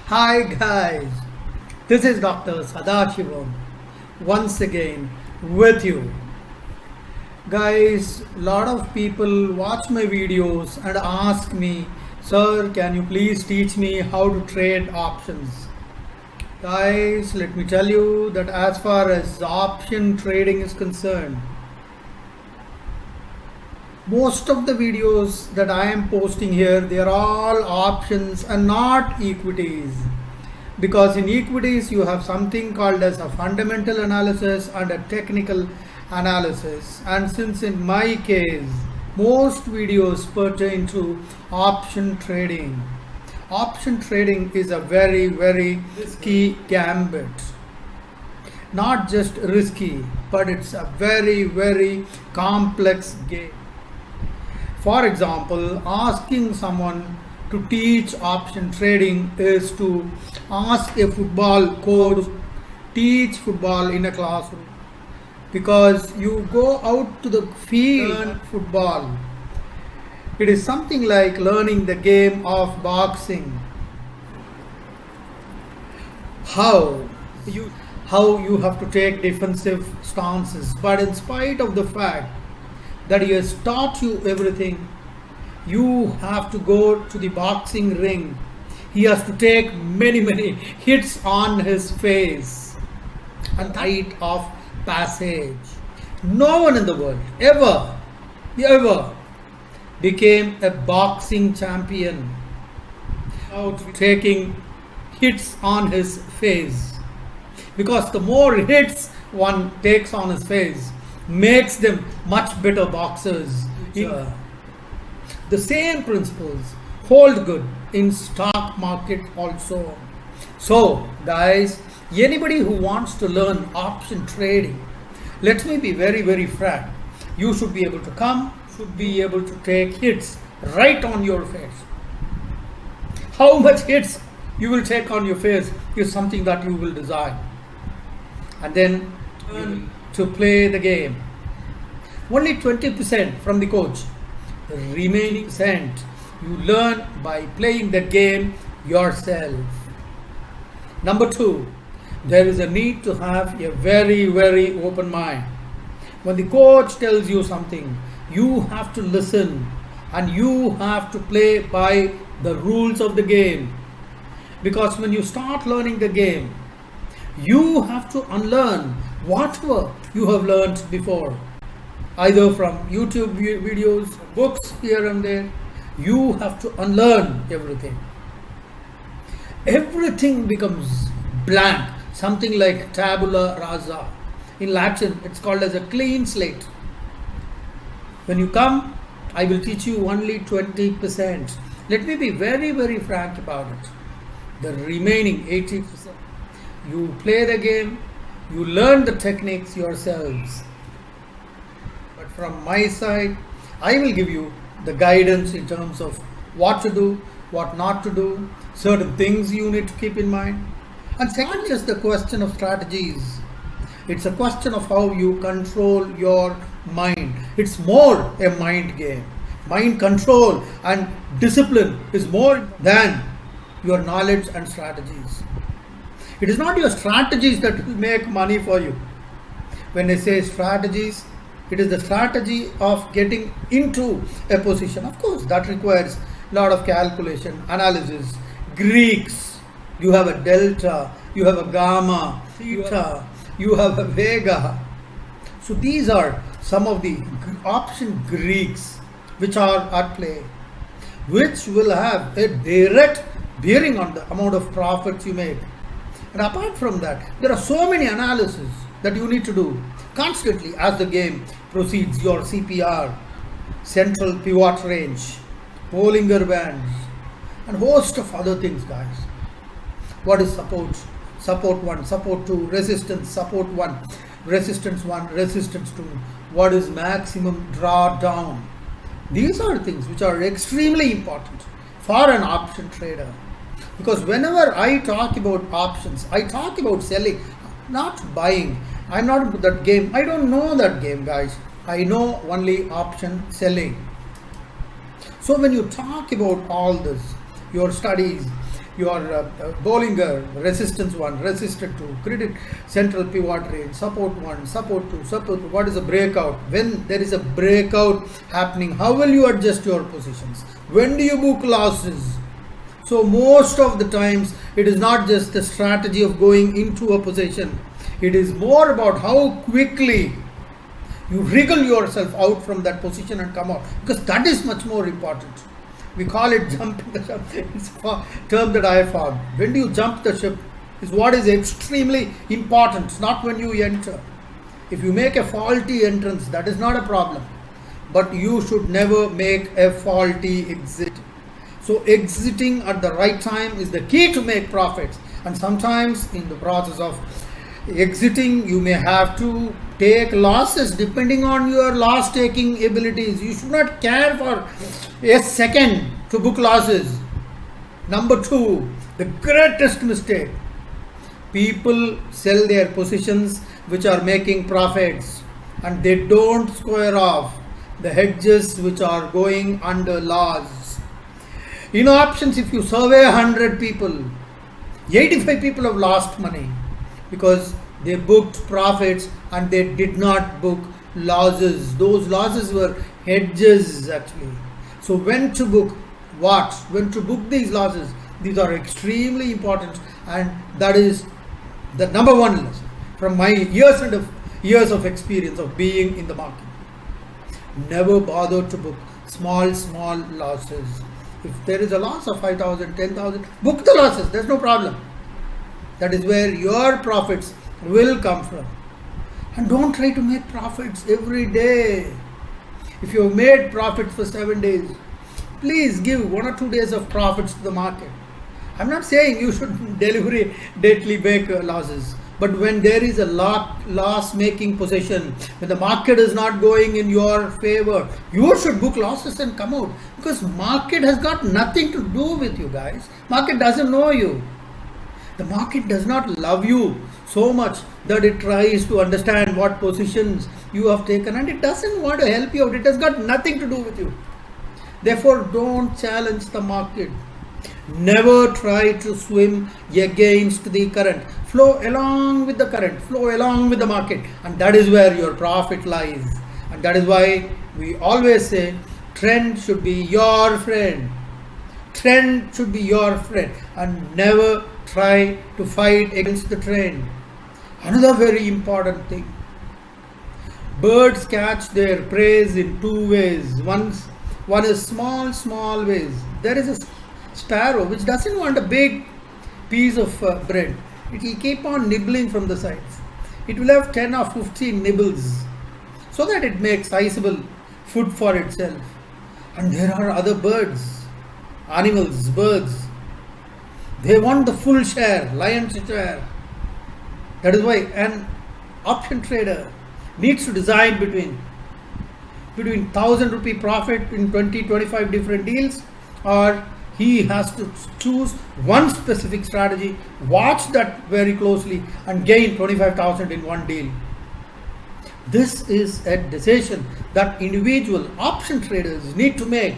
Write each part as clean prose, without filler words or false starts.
Hi guys, this is Dr. SadaSivam once again with you. Guys, lot of people watch my videos and ask me, Sir, can you please teach me how to trade options? Guys, let me tell you that as far as option trading is concerned, most of the videos that I am posting here, they are all options and not equities. Because in equities you have something called as a fundamental analysis and a technical analysis. And since in my case, most videos pertain to option trading. Option trading is a very risky gambit. Not just risky, but it's a very complex game. For example, asking someone to teach option trading is to ask a football coach to teach football in a classroom, because you go out to the field and learn football. It is something like learning the game of boxing. How you have to take defensive stances, but in spite of the fact that he has taught you everything, you have to go to the boxing ring. He has to take many hits on his face and rite of passage. No one in the world ever became a boxing champion without taking hits on his face, because the more hits one takes on his face makes them much better boxers. The same principles hold good in stock market also. So guys, anybody who wants to learn option trading, let me be very frank, you should be able to take hits right on your face. How much hits you will take on your face is something that you will decide, and then to play the game. Only 20% from the coach. The remaining percent you learn by playing the game yourself. Number 2, there is a need to have a very open mind. When the coach tells you something, you have to listen and you have to play by the rules of the game. Because when you start learning the game, you have to unlearn whatever you have learned before, either from YouTube videos, books here and there. You have to unlearn everything. Everything becomes blank, something like tabula rasa. In Latin, it's called as a clean slate. When you come, I will teach you only 20%. Let me be very frank about it. The remaining 80%, you play the game, you learn the techniques yourselves. But from my side, I will give you the guidance in terms of what to do, what not to do, certain things you need to keep in mind. And second, just the question of strategies. It's a question of how you control your mind. It's more a mind game. Mind control and discipline is more than your knowledge and strategies. It is not your strategies that will make money for you. When I say strategies, it is the strategy of getting into a position. Of course, that requires a lot of calculation, analysis. Greeks, you have a delta, you have a gamma, theta, you have a vega. So these are some of the option Greeks which are at play, which will have a direct bearing on the amount of profits you make. And apart from that, there are so many analyses that you need to do constantly as the game proceeds. Your CPR, central pivot range, Bollinger bands, and host of other things, guys. What is support? Support 1, support 2, resistance, support 1, resistance 1, resistance 2. What is maximum drawdown? These are things which are extremely important for an option trader. Because whenever I talk about options, I talk about selling, not buying. I'm not into that game. I don't know that game, guys. I know only option selling. So when you talk about all this, your studies, your Bollinger resistance 1, resistor 2, credit central pivot range, support 1, support 2, support 2. What is a breakout? When there is a breakout happening, how will you adjust your positions? When do you book losses? So most of the times it is not just the strategy of going into a position. It is more about how quickly you wriggle yourself out from that position and come out, because that is much more important. We call it jumping the ship. It's a term that I have found. When do you jump the ship is what is extremely important, not when you enter. If you make a faulty entrance, that is not a problem. But you should never make a faulty exit. So exiting at the right time is the key to make profits. And sometimes in the process of exiting, you may have to take losses depending on your loss taking abilities. You should not care for a second to book losses. Number 2, the greatest mistake. People sell their positions which are making profits and they don't square off the hedges which are going under loss. In options, if you survey 100 people, 85 people have lost money because they booked profits and they did not book losses. Those losses were hedges actually. So when to book what? When to book these losses? These are extremely important, and that is the number 1 lesson from my years of experience of being in the market. Never bother to book small losses. If there is a loss of 5,000, 10,000, book the losses. There's no problem. That is where your profits will come from. And don't try to make profits every day. If you have made profits for 7 days, please give 1 or 2 days of profits to the market. I'm not saying you should deliberately make losses. But when there is a loss-making position, when the market is not going in your favor, you should book losses and come out. Because market has got nothing to do with you guys. Market doesn't know you. The market does not love you so much that it tries to understand what positions you have taken, and it doesn't want to help you out. It has got nothing to do with you. Therefore, don't challenge the market. Never try to swim against the current. Flow along with the current, flow along with the market, and that is where your profit lies. And that is why we always say trend should be your friend. Trend should be your friend, and never try to fight against the trend. Another very important thing. Birds catch their prey in 2 ways. One is small ways. There is a sparrow which doesn't want a big piece of bread. It will keep on nibbling from the sides. It will have 10 or 15 nibbles so that it makes sizable food for itself. And there are other birds, animals, birds. They want the full share, lion's share. That is why an option trader needs to decide between 1,000 rupee profit in 20-25 different deals, or he has to choose one specific strategy, watch that very closely, and gain 25,000 in one deal. This is a decision that individual option traders need to make.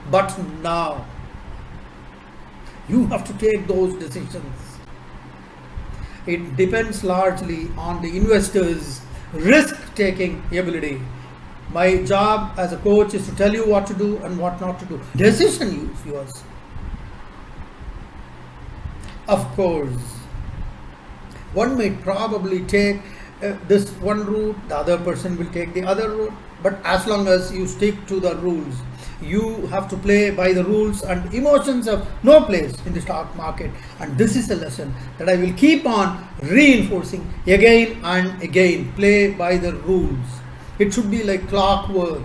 But now, you have to take those decisions. It depends largely on the investor's risk-taking ability. My job as a coach is to tell you what to do and what not to do. Decision is yours. Of course, one may probably take this one route, the other person will take the other route, but as long as you stick to the rules, you have to play by the rules, and emotions have no place in the stock market. And this is a lesson that I will keep on reinforcing again and again. Play by the rules. It should be like clockwork.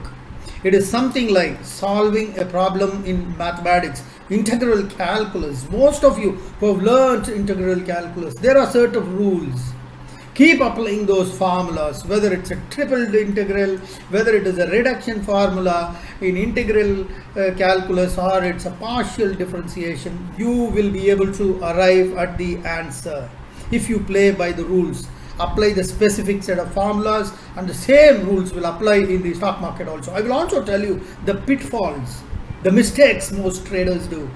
It is something like solving a problem in mathematics, integral calculus. Most of you who have learned integral calculus, there are certain rules. Keep applying those formulas, whether it's a triple integral, whether it is a reduction formula in integral calculus, or it's a partial differentiation. You will be able to arrive at the answer if you play by the rules. Apply the specific set of formulas, and the same rules will apply in the stock market also. I will also tell you the pitfalls, the mistakes most traders do.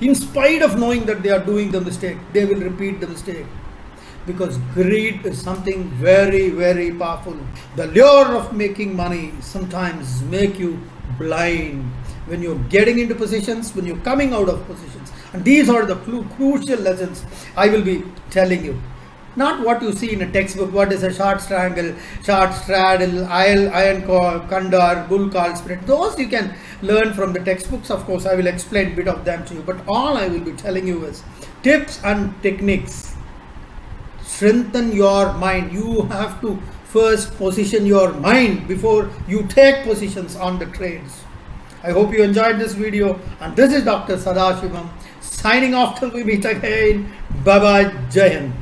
In spite of knowing that they are doing the mistake, they will repeat the mistake. Because greed is something very, very powerful. The lure of making money sometimes make you blind when you're getting into positions, when you're coming out of positions. And these are the crucial lessons I will be telling you. Not what you see in a textbook, what is a short straddle, iron condor, bull call spread. Those you can learn from the textbooks. Of course, I will explain a bit of them to you. But all I will be telling you is tips and techniques. Strengthen your mind. You have to first position your mind before you take positions on the trades. I hope you enjoyed this video, and this is Dr. SadaSivam signing off till we meet again. Bye bye. Jai Hind.